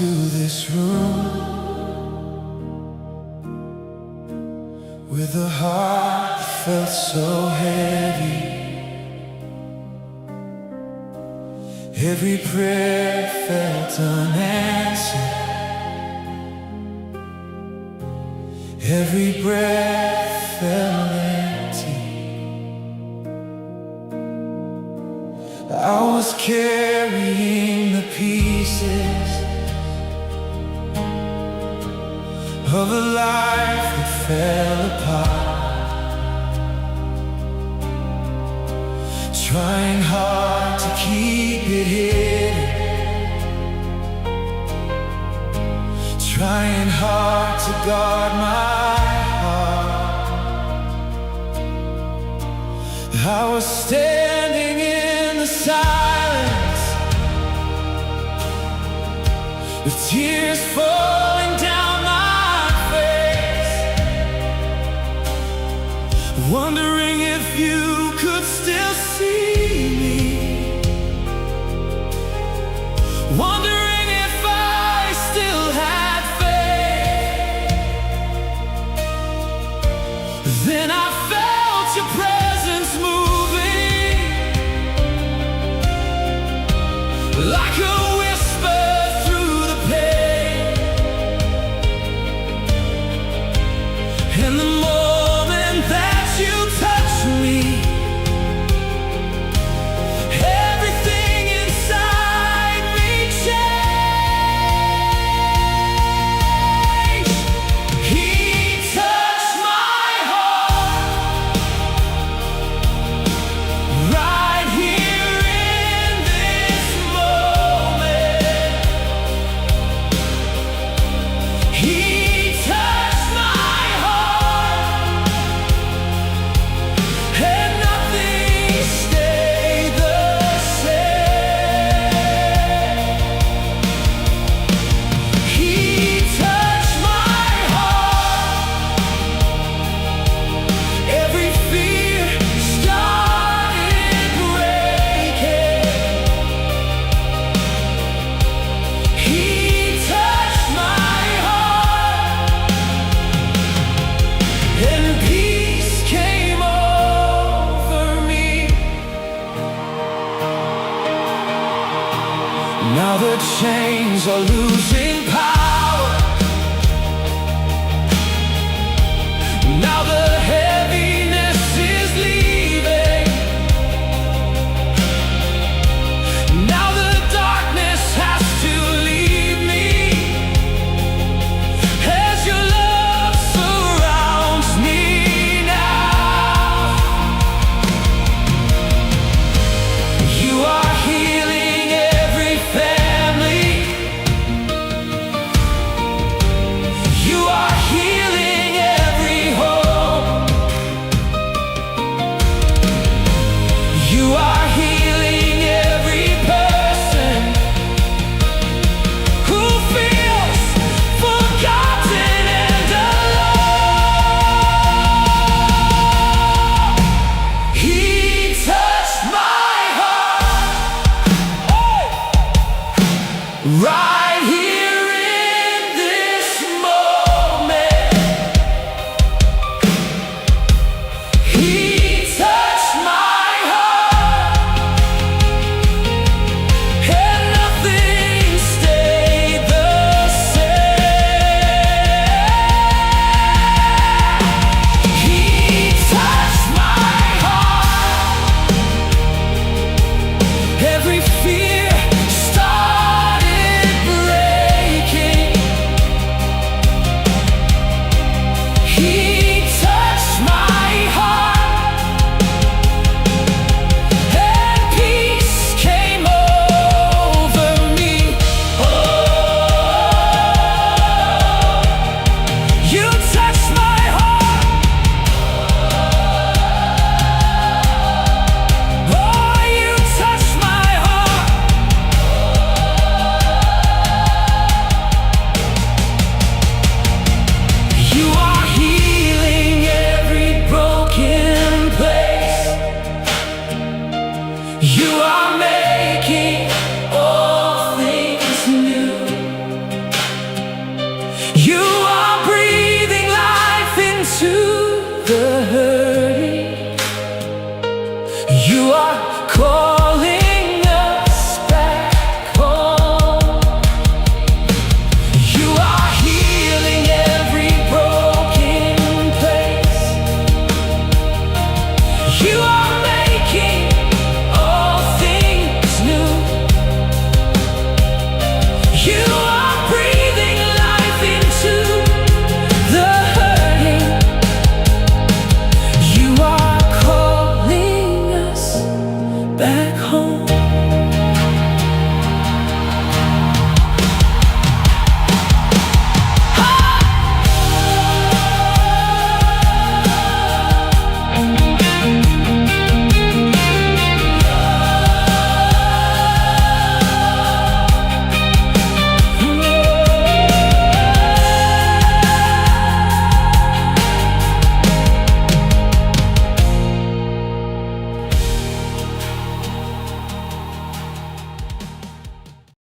into this room with a heart that felt so heavy. Every prayer felt unanswered. Every breath felt empty. I was carrying the pieces of a life that fell apart, trying hard to keep it hidden, trying hard to guard my heart. I was standing in the silence, with tears falling down my face, wondering if you could still see me, wondering if I still had faith. Then I felt your presence moving, like a whisper through the pain. And the moment that you touched me, everything inside me changed. He touched my heart, right here in this moment. He touched my heart, and nothing stayed the same. He touched my heart, every fear started breaking. He touched my heart, and peace came over me. Now the chains are losing